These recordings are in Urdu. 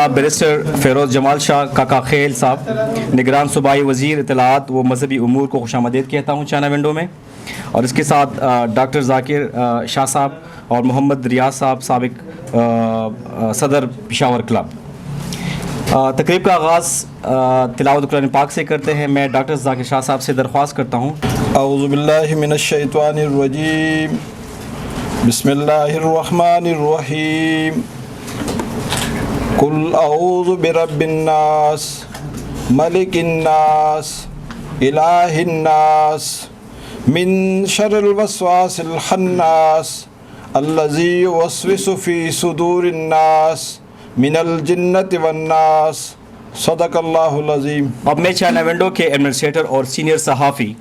جناب بیرسٹر فیروز جمال شاہ کاکا خیل صاحب نگران صوبائی وزیر اطلاعات و مذہبی امور کو خوش آمدید کہتا ہوں چائنا ونڈو میں، اور اس کے ساتھ ڈاکٹر ذاکر شاہ صاحب اور محمد ریاض صاحب سابق صدر پشاور کلب۔ تقریب کا آغاز تلاوت قرآن پاک سے کرتے ہیں۔ میں ڈاکٹر ذاکر شاہ صاحب سے درخواست کرتا ہوں۔ اعوذ باللہ من الشیطان الرجیم، بسم اللہ الرحمن الرحیم، قل اعوذ برب الناس ملک الناس الہ الناس من شر الوسواس الخناس الذی یوسوس فی صدور الناس من الجنۃ والناس، صدق اللہ العظیم۔ اب میں چائنا ونڈو کے ایڈمنسٹریٹر اور سینئر صحافی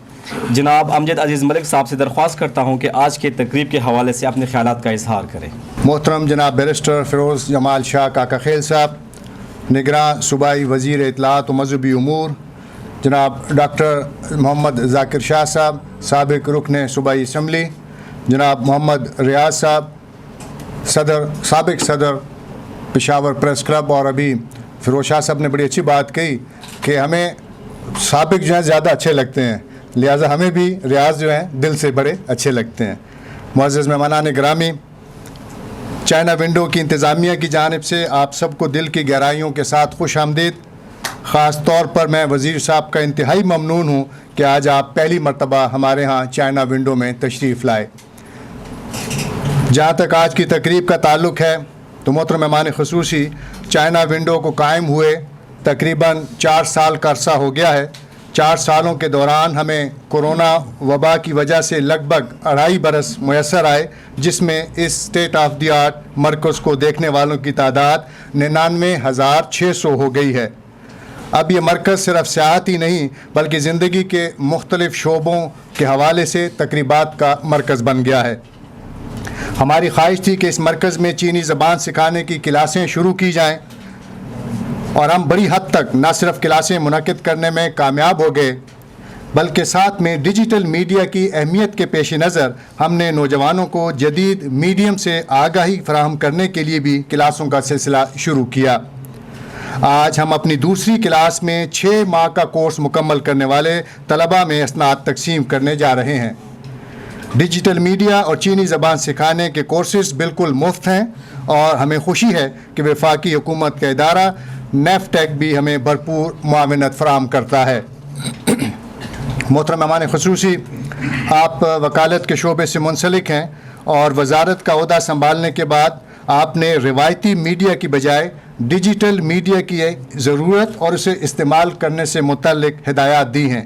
جناب امجد عزیز ملک صاحب سے درخواست کرتا ہوں کہ آج کے تقریب کے حوالے سے اپنے خیالات کا اظہار کریں۔ محترم جناب بیرسٹر فیروز جمال شاہ کاکا خیل صاحب نگراں صوبائی وزیر اطلاعات و مذہبی امور، جناب ڈاکٹر محمد ذاکر شاہ صاحب سابق رکن صوبائی اسمبلی، جناب محمد ریاض صاحب سابق صدر پشاور پریس کلب، اور ابھی فیروز شاہ صاحب نے بڑی اچھی بات کہی کہ ہمیں سابق جو ہیں زیادہ اچھے لگتے ہیں، لہٰذا ہمیں بھی ریاض جو ہیں دل سے بڑے اچھے لگتے ہیں۔ معزز مہمانان گرامی، چائنا ونڈو کی انتظامیہ کی جانب سے آپ سب کو دل کی گہرائیوں کے ساتھ خوش آمدید۔ خاص طور پر میں وزیر صاحب کا انتہائی ممنون ہوں کہ آج آپ پہلی مرتبہ ہمارے ہاں چائنا ونڈو میں تشریف لائے۔ جہاں تک آج کی تقریب کا تعلق ہے تو محترم مہمان خصوصی، چائنا ونڈو کو قائم ہوئے تقریباً 4 سال کا عرصہ ہو گیا ہے۔ 4 سالوں کے دوران ہمیں کورونا وبا کی وجہ سے لگ بھگ 2.5 برس میسر آئے، جس میں اس اسٹیٹ آف دی آرٹ مرکز کو دیکھنے والوں کی تعداد 99,600 ہو گئی ہے۔ اب یہ مرکز صرف سیاحت ہی نہیں بلکہ زندگی کے مختلف شعبوں کے حوالے سے تقریبات کا مرکز بن گیا ہے۔ ہماری خواہش تھی کہ اس مرکز میں چینی زبان سکھانے کی کلاسیں شروع کی جائیں، اور ہم بڑی حد تک نہ صرف کلاسیں منعقد کرنے میں کامیاب ہو گئے بلکہ ساتھ میں ڈیجیٹل میڈیا کی اہمیت کے پیش نظر ہم نے نوجوانوں کو جدید میڈیم سے آگاہی فراہم کرنے کے لیے بھی کلاسوں کا سلسلہ شروع کیا۔ آج ہم اپنی دوسری کلاس میں 6 ماہ کا کورس مکمل کرنے والے طلباء میں اسناد تقسیم کرنے جا رہے ہیں۔ ڈیجیٹل میڈیا اور چینی زبان سکھانے کے کورسز بالکل مفت ہیں، اور ہمیں خوشی ہے کہ وفاقی حکومت کا ادارہ نیفٹیک بھی ہمیں بھرپور معاونت فراہم کرتا ہے۔ محترم مہمان خصوصی، آپ وکالت کے شعبے سے منسلک ہیں، اور وزارت کا عہدہ سنبھالنے کے بعد آپ نے روایتی میڈیا کی بجائے ڈیجیٹل میڈیا کی ضرورت اور اسے استعمال کرنے سے متعلق ہدایات دی ہیں۔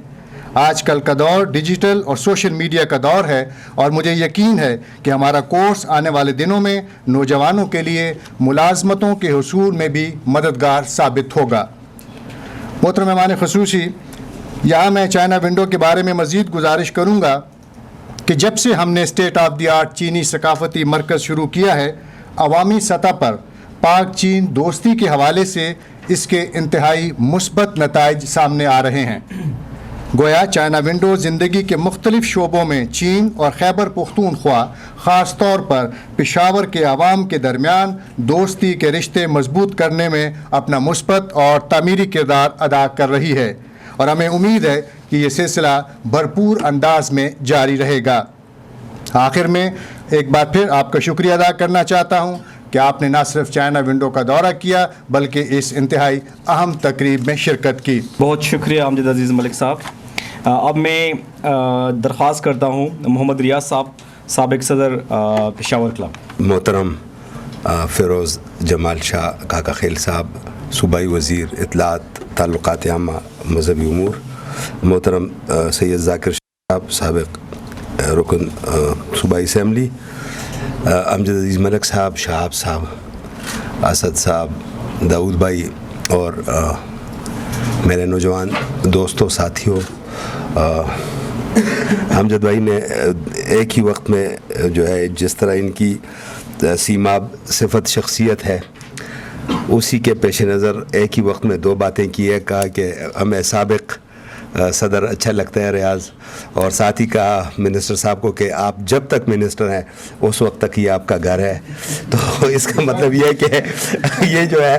آج کل کا دور ڈیجیٹل اور سوشل میڈیا کا دور ہے، اور مجھے یقین ہے کہ ہمارا کورس آنے والے دنوں میں نوجوانوں کے لیے ملازمتوں کے حصول میں بھی مددگار ثابت ہوگا۔ محترم مہمان خصوصی، یہاں میں چائنا ونڈو کے بارے میں مزید گزارش کروں گا کہ جب سے ہم نے اسٹیٹ آف دی آرٹ چینی ثقافتی مرکز شروع کیا ہے، عوامی سطح پر پاک چین دوستی کے حوالے سے اس کے انتہائی مثبت نتائج سامنے آ رہے ہیں۔ گویا چائنا ونڈو زندگی کے مختلف شعبوں میں چین اور خیبر پختونخوا، خاص طور پر پشاور کے عوام کے درمیان دوستی کے رشتے مضبوط کرنے میں اپنا مثبت اور تعمیری کردار ادا کر رہی ہے، اور ہمیں امید ہے کہ یہ سلسلہ بھرپور انداز میں جاری رہے گا۔ آخر میں ایک بار پھر آپ کا شکریہ ادا کرنا چاہتا ہوں کہ آپ نے نہ صرف چائنا ونڈو کا دورہ کیا بلکہ اس انتہائی اہم تقریب میں شرکت کی۔ بہت شکریہ امجد عزیز ملک صاحب۔ اب میں درخواست کرتا ہوں محمد ریاض صاحب سابق صدر پشاور کلب۔ محترم فیروز جمال شاہ کاکا خیل صاحب صوبائی وزیر اطلاعات تعلقات عامہ مذہبی امور، محترم سید ذاکر صاحب سابق رکن صوبائی اسمبلی، امجد عزیز ملک صاحب، شہاب صاحب، اسد صاحب، داؤد بھائی، اور میرے نوجوان دوستوں ساتھیوں، امجد بھائی نے ایک ہی وقت میں جو ہے جس طرح ان کی سیماب صفت شخصیت ہے اسی کے پیش نظر ایک ہی وقت میں 2 باتیں کی ہے۔ کہا کہ ہمیں سابق صدر اچھا لگتا ہے ریاض، اور ساتھ ہی کہا منسٹر صاحب کو کہ آپ جب تک منسٹر ہیں اس وقت تک یہ آپ کا گھر ہے. تو اس کا مطلب یہ ہے کہ یہ جو ہے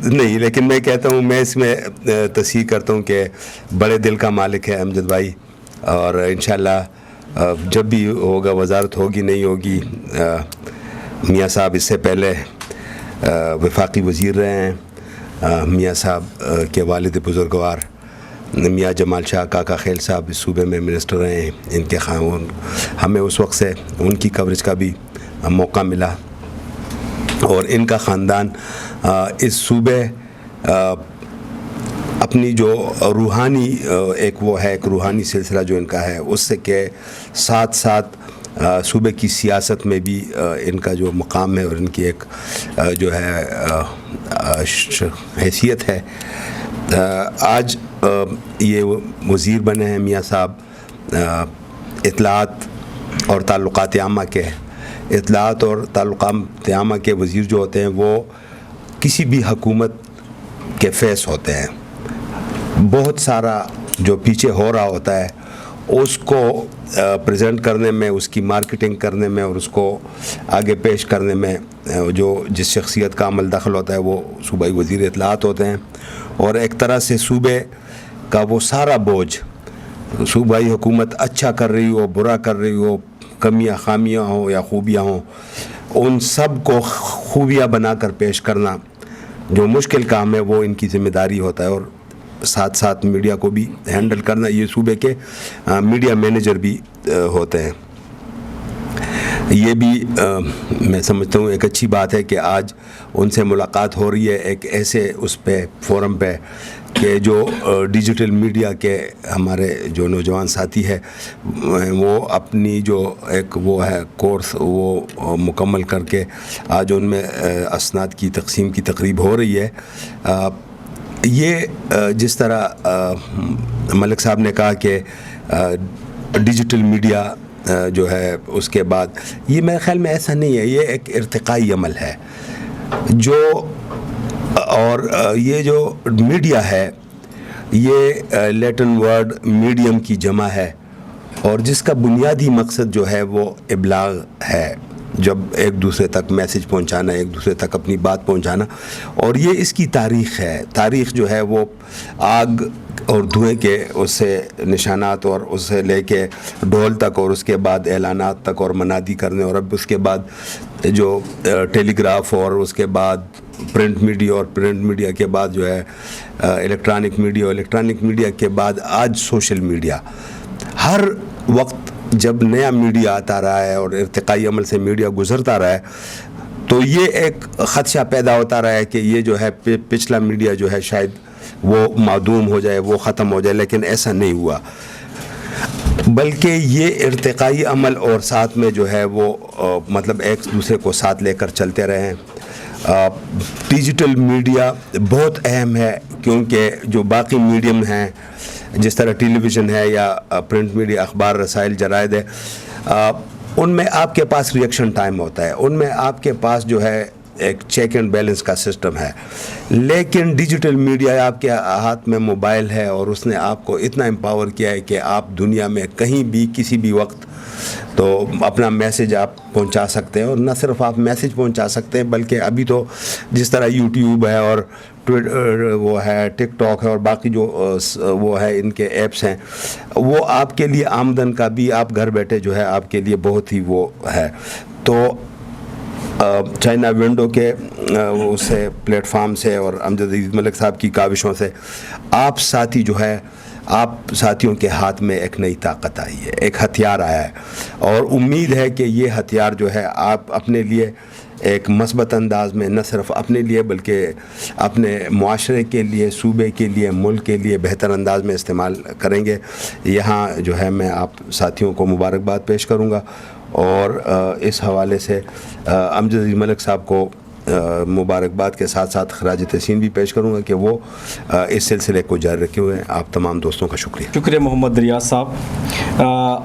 نہیں، لیکن میں کہتا ہوں، میں اس میں تصحیح کرتا ہوں کہ بڑے دل کا مالک ہے امجد بھائی، اور انشاءاللہ جب بھی ہوگا وزارت ہوگی نہیں ہوگی. میاں صاحب اس سے پہلے وفاقی وزیر رہے ہیں، میاں صاحب کے والد بزرگوار میاں جمال شاہ کاکا خیل صاحب اس صوبے میں منسٹر رہے ہیں. ان کے خاندان ہمیں اس وقت سے ان کی کوریج کا بھی موقع ملا، اور ان کا خاندان اس صوبے اپنی جو روحانی ایک وہ ہے، ایک روحانی سلسلہ جو ان کا ہے، اس سے کے ساتھ ساتھ صوبے کی سیاست میں بھی ان کا جو مقام ہے اور ان کی ایک جو ہے حیثیت ہے. آج یہ وزیر بنے ہیں میاں صاحب اطلاعات اور تعلقات عامہ کے. اطلاعات اور تعلقات عامہ کے وزیر جو ہوتے ہیں وہ کسی بھی حکومت کے فیس ہوتے ہیں. بہت سارا جو پیچھے ہو رہا ہوتا ہے اس کو پریزنٹ کرنے میں، اس کی مارکیٹنگ کرنے میں اور اس کو آگے پیش کرنے میں جو جس شخصیت کا عمل دخل ہوتا ہے وہ صوبائی وزیر اطلاعات ہوتے ہیں. اور ایک طرح سے صوبے کا وہ سارا بوجھ، صوبائی حکومت اچھا کر رہی ہو، برا کر رہی ہو، کمیاں خامیاں ہوں یا خوبیاں ہوں، ان سب کو خوبیاں بنا کر پیش کرنا جو مشکل کام ہے وہ ان کی ذمہ داری ہوتا ہے. اور ساتھ ساتھ میڈیا کو بھی ہینڈل کرنا، یہ صوبے کے میڈیا مینیجر بھی ہوتے ہیں. یہ بھی میں سمجھتا ہوں ایک اچھی بات ہے کہ آج ان سے ملاقات ہو رہی ہے ایک ایسے اس پہ فورم پہ کہ جو ڈیجیٹل میڈیا کے ہمارے جو نوجوان ساتھی ہے وہ اپنی جو ایک وہ ہے کورس وہ مکمل کر کے آج ان میں اسناد کی تقسیم کی تقریب ہو رہی ہے. یہ جس طرح ملک صاحب نے کہا کہ ڈیجیٹل میڈیا جو ہے اس کے بعد، یہ میرے خیال میں ایسا نہیں ہے، یہ ایک ارتقائی عمل ہے جو، اور یہ جو میڈیا ہے یہ لیٹن ورڈ میڈیم کی جمع ہے، اور جس کا بنیادی مقصد جو ہے وہ ابلاغ ہے، جب ایک دوسرے تک میسج پہنچانا، ایک دوسرے تک اپنی بات پہنچانا. اور یہ اس کی تاریخ ہے. تاریخ جو ہے وہ آگ اور دھوئیں کے اس سے نشانات اور اس سے لے کے ڈھول تک اور اس کے بعد اعلانات تک اور منادی کرنے، اور اب اس کے بعد جو ٹیلی گراف اور اس کے بعد پرنٹ میڈیا، اور پرنٹ میڈیا کے بعد جو ہے الیکٹرانک میڈیا، الیکٹرانک میڈیا کے بعد آج سوشل میڈیا. ہر وقت جب نیا میڈیا آتا رہا ہے اور ارتقائی عمل سے میڈیا گزرتا رہا ہے تو یہ ایک خدشہ پیدا ہوتا رہا ہے کہ یہ جو ہے پچھلا میڈیا جو ہے شاید وہ معدوم ہو جائے، وہ ختم ہو جائے، لیکن ایسا نہیں ہوا، بلکہ یہ ارتقائی عمل اور ساتھ میں جو ہے وہ مطلب ایک دوسرے کو ساتھ لے کر چلتے رہے ہیں. ڈیجیٹل میڈیا بہت اہم ہے کیونکہ جو باقی میڈیم ہیں جس طرح ٹیلی ویژن ہے یا پرنٹ میڈیا، اخبار، رسائل، جرائد ہے، ان میں آپ کے پاس ریئیکشن ٹائم ہوتا ہے، ان میں آپ کے پاس جو ہے ایک چیک اینڈ بیلنس کا سسٹم ہے. لیکن ڈیجیٹل میڈیا آپ کے ہاتھ میں موبائل ہے اور اس نے آپ کو اتنا امپاور کیا ہے کہ آپ دنیا میں کہیں بھی کسی بھی وقت تو اپنا میسج آپ پہنچا سکتے ہیں. اور نہ صرف آپ میسج پہنچا سکتے ہیں بلکہ ابھی تو جس طرح یوٹیوب ہے اور وہ ہے ٹک ٹاک ہے اور باقی جو وہ ہے ان کے ایپس ہیں، وہ آپ کے لیے آمدن کا بھی، آپ گھر بیٹھے جو ہے آپ کے لیے بہت ہی وہ ہے. تو چائنا ونڈو کے اسے پلیٹ فارم سے اور امجد عزیز ملک صاحب کی کاوشوں سے آپ ساتھی جو ہے، آپ ساتھیوں کے ہاتھ میں ایک نئی طاقت آئی ہے، ایک ہتھیار آیا ہے، اور امید ہے کہ یہ ہتھیار جو ہے آپ اپنے لیے ایک مثبت انداز میں، نہ صرف اپنے لیے بلکہ اپنے معاشرے کے لیے، صوبے کے لیے، ملک کے لیے بہتر انداز میں استعمال کریں گے. یہاں جو ہے میں آپ ساتھیوں کو مبارکباد پیش کروں گا، اور اس حوالے سے امجد عزیز ملک صاحب کو مبارکباد کے ساتھ ساتھ خراج تحسین بھی پیش کروں گا کہ وہ اس سلسلے کو جاری رکھے ہوئے ہیں. آپ تمام دوستوں کا شکریہ. شکریہ محمد ریاض صاحب.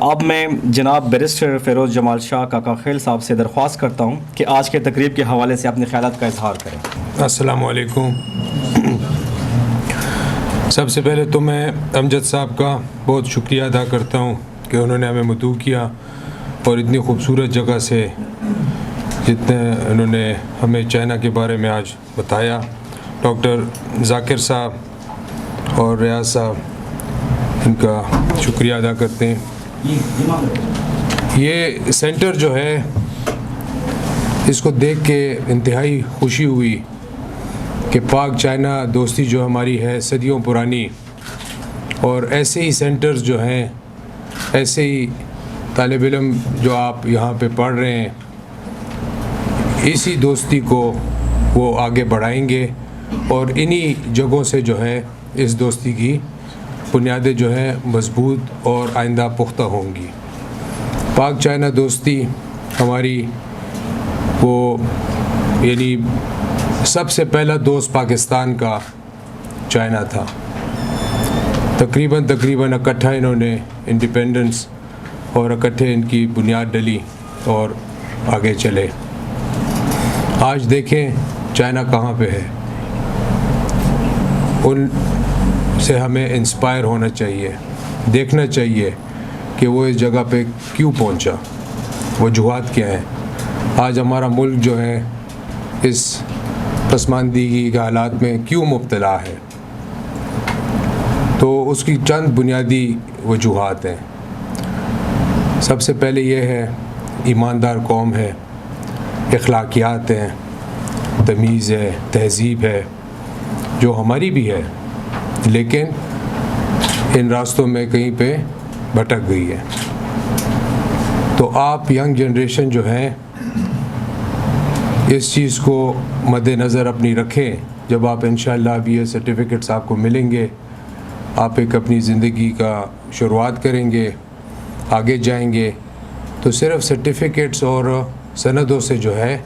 اب میں جناب بیرسٹر فیروز جمال شاہ کاکا خیل صاحب سے درخواست کرتا ہوں کہ آج کے تقریب کے حوالے سے اپنے خیالات کا اظہار کریں. السلام علیکم. سب سے پہلے تو میں امجد صاحب کا بہت شکریہ ادا کرتا ہوں کہ انہوں نے ہمیں مدعو کیا اور اتنی خوبصورت جگہ سے جتنے انہوں نے ہمیں چائنا کے بارے میں آج بتایا. ڈاکٹر ذاکر صاحب اور ریاض صاحب ان کا شکریہ ادا کرتے ہیں. یہ سینٹر جو ہے اس کو دیکھ کے انتہائی خوشی ہوئی کہ پاک چائنا دوستی جو ہماری ہے صدیوں پرانی، اور ایسے ہی سینٹرز جو ہیں، ایسے ہی طالب علم جو آپ یہاں پہ پڑھ رہے ہیں، اسی دوستی کو وہ آگے بڑھائیں گے اور انہی جگہوں سے جو ہے اس دوستی کی بنیادیں جو ہیں مضبوط اور آئندہ پختہ ہوں گی. پاک چائنا دوستی ہماری وہ یعنی سب سے پہلا دوست پاکستان کا چائنا تھا. تقریباً اکٹھا انہوں نے انڈیپینڈنس اور اکٹھے ان کی بنیاد ڈلی اور آگے چلے. آج دیکھیں چائنا کہاں پہ ہے. ان سے ہمیں انسپائر ہونا چاہیے، دیکھنا چاہیے کہ وہ اس جگہ پہ کیوں پہنچا، وجوہات کیا ہیں. آج ہمارا ملک جو ہے اس پسماندگی کے حالات میں کیوں مبتلا ہے، تو اس کی چند بنیادی وجوہات ہیں. سب سے پہلے یہ ہے ایماندار قوم ہے، اخلاقیات ہیں، تمیز ہے، تہذیب ہے جو ہماری بھی ہے، لیکن ان راستوں میں کہیں پہ بھٹک گئی ہے. تو آپ ینگ جنریشن جو ہیں اس چیز کو مد نظر اپنی رکھیں. جب آپ انشاءاللہ ابھی یہ سرٹیفکیٹس آپ کو ملیں گے، آپ ایک اپنی زندگی کا شروعات کریں گے، آگے جائیں گے، تو صرف سرٹیفکیٹس اور سندوں سے جو ہے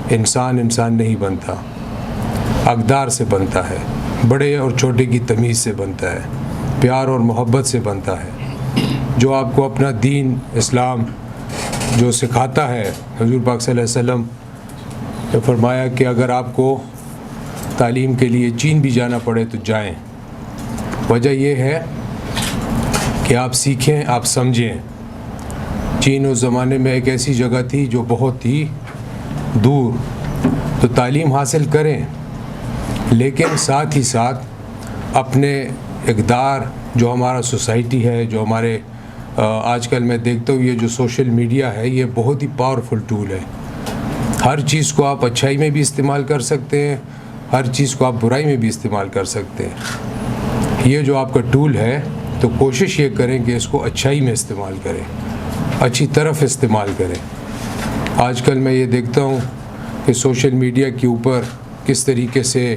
انسان نہیں بنتا، اقدار سے بنتا ہے، بڑے اور چھوٹے کی تمیز سے بنتا ہے، پیار اور محبت سے بنتا ہے. جو آپ کو اپنا دین اسلام جو سکھاتا ہے، حضور پاک صلی اللہ علیہ وسلم نے فرمایا کہ اگر آپ کو تعلیم کے لیے چین بھی جانا پڑے تو جائیں. وجہ یہ ہے کہ آپ سیکھیں، آپ سمجھیں. چین اس زمانے میں ایک ایسی جگہ تھی جو بہت ہی دور، تو تعلیم حاصل کریں لیکن ساتھ ہی ساتھ اپنے اقدار جو ہمارا سوسائٹی ہے، جو ہمارے آج کل میں دیکھتا ہوں یہ جو سوشل میڈیا ہے یہ بہت ہی پاورفل ٹول ہے. ہر چیز کو آپ اچھائی میں بھی استعمال کر سکتے ہیں، ہر چیز کو آپ برائی میں بھی استعمال کر سکتے ہیں. یہ جو آپ کا ٹول ہے تو کوشش یہ کریں کہ اس کو اچھائی میں استعمال کریں، اچھی طرف استعمال کریں. آج کل میں یہ دیکھتا ہوں کہ سوشل میڈیا کے اوپر کس طریقے سے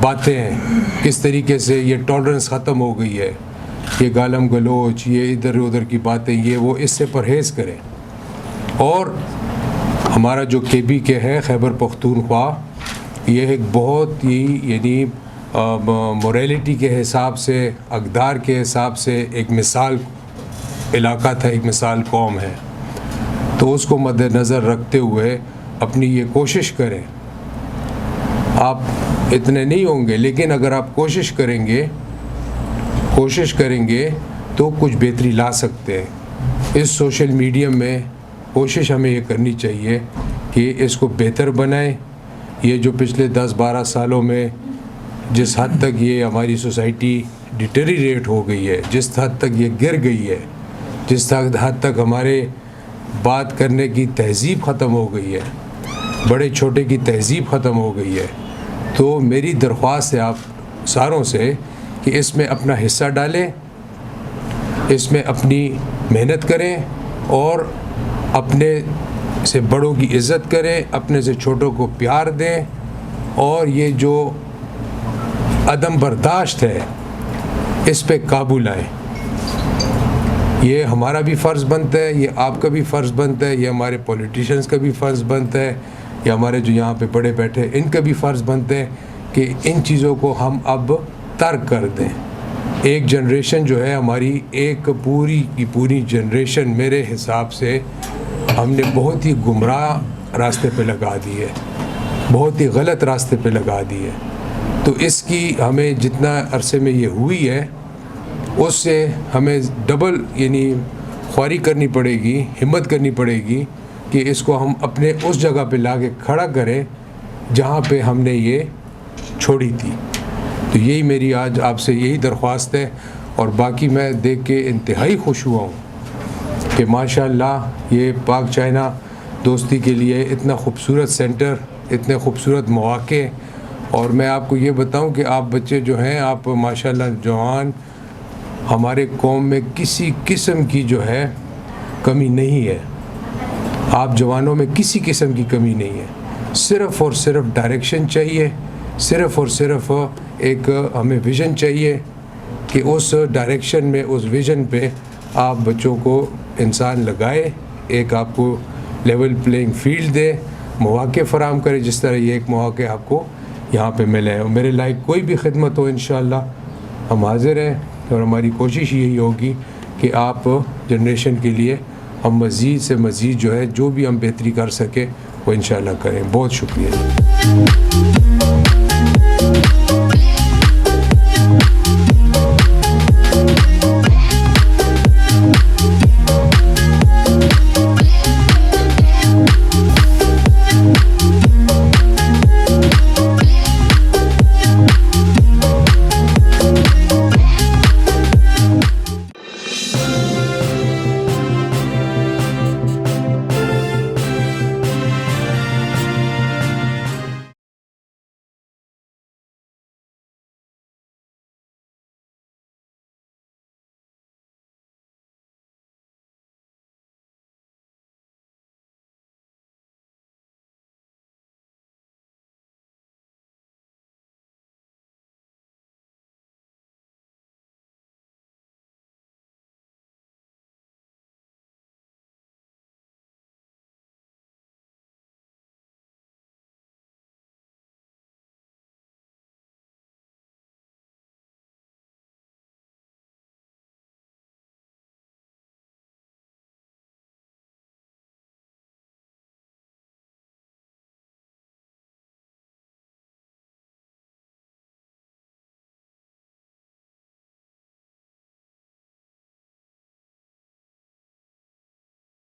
باتیں ہیں، کس طریقے سے یہ ٹالرنس ختم ہو گئی ہے، یہ گالم گلوچ، یہ ادھر ادھر کی باتیں، یہ وہ، اس سے پرہیز کریں. اور ہمارا جو KB کے ہے خیبر پختونخوا، یہ ایک بہت ہی یعنی موریلٹی کے حساب سے، اقدار کے حساب سے ایک مثال علاقہ تھا، ایک مثال قوم ہے. تو اس کو مد نظر رکھتے ہوئے اپنی یہ کوشش کریں. آپ اتنے نہیں ہوں گے لیکن اگر آپ کوشش کریں گے تو کچھ بہتری لا سکتے ہیں. اس سوشل میڈیا میں کوشش ہمیں یہ کرنی چاہیے کہ اس کو بہتر بنائیں. یہ جو پچھلے 10-12 سالوں میں جس حد تک یہ ہماری سوسائٹی ڈیٹریریٹ ہو گئی ہے، جس حد تک یہ گر گئی ہے، جس حد تک ہمارے بات کرنے کی تہذیب ختم ہو گئی ہے، بڑے چھوٹے کی تہذیب ختم ہو گئی ہے، تو میری درخواست ہے آپ ساروں سے کہ اس میں اپنا حصہ ڈالیں، اس میں اپنی محنت کریں اور اپنے سے بڑوں کی عزت کریں، اپنے سے چھوٹوں کو پیار دیں، اور یہ جو عدم برداشت ہے اس پہ قابو لائیں. یہ ہمارا بھی فرض بنتا ہے، یہ آپ کا بھی فرض بنتا ہے، یہ ہمارے پولیٹیشنز کا بھی فرض بنتا ہے، یہ ہمارے جو یہاں پہ بڑے بیٹھے ان کا بھی فرض بنتا ہے کہ ان چیزوں کو ہم اب ترک کر دیں. ایک جنریشن جو ہے ہماری، ایک پوری کی پوری جنریشن میرے حساب سے ہم نے بہت ہی گمراہ راستے پہ لگا دی ہے، بہت ہی غلط راستے پہ لگا دی ہے. تو اس کی ہمیں جتنا عرصے میں یہ ہوئی ہے اس سے ہمیں ڈبل یعنی خواری کرنی پڑے گی، ہمت کرنی پڑے گی کہ اس کو ہم اپنے اس جگہ پہ لا کے کھڑا کریں جہاں پہ ہم نے یہ چھوڑی تھی. تو یہی میری آج آپ سے یہی درخواست ہے. اور باقی میں دیکھ کے انتہائی خوش ہوا ہوں کہ ماشاءاللہ یہ پاک چائنا دوستی کے لیے اتنا خوبصورت سینٹر، اتنے خوبصورت مواقع. اور میں آپ کو یہ بتاؤں کہ آپ بچے جو ہیں، آپ ماشاءاللہ جوان، ہمارے قوم میں کسی قسم کی جو ہے کمی نہیں ہے. آپ جوانوں میں کسی قسم کی کمی نہیں ہے. صرف اور صرف ڈائریکشن چاہیے، صرف اور صرف ایک ہمیں ویژن چاہیے کہ اس ڈائریکشن میں، اس ویژن پہ آپ بچوں کو انسان لگائے، ایک آپ کو لیول پلینگ فیلڈ دے، مواقع فراہم کرے جس طرح یہ ایک مواقع آپ کو یہاں پہ ملے. اور میرے لائق کوئی بھی خدمت ہو انشاءاللہ ہم حاضر ہیں. اور ہماری کوشش یہی ہوگی کہ آپ جنریشن کے لیے ہم مزید سے مزید جو ہے جو بھی ہم بہتری کر سکیں وہ انشاءاللہ کریں. بہت شکریہ.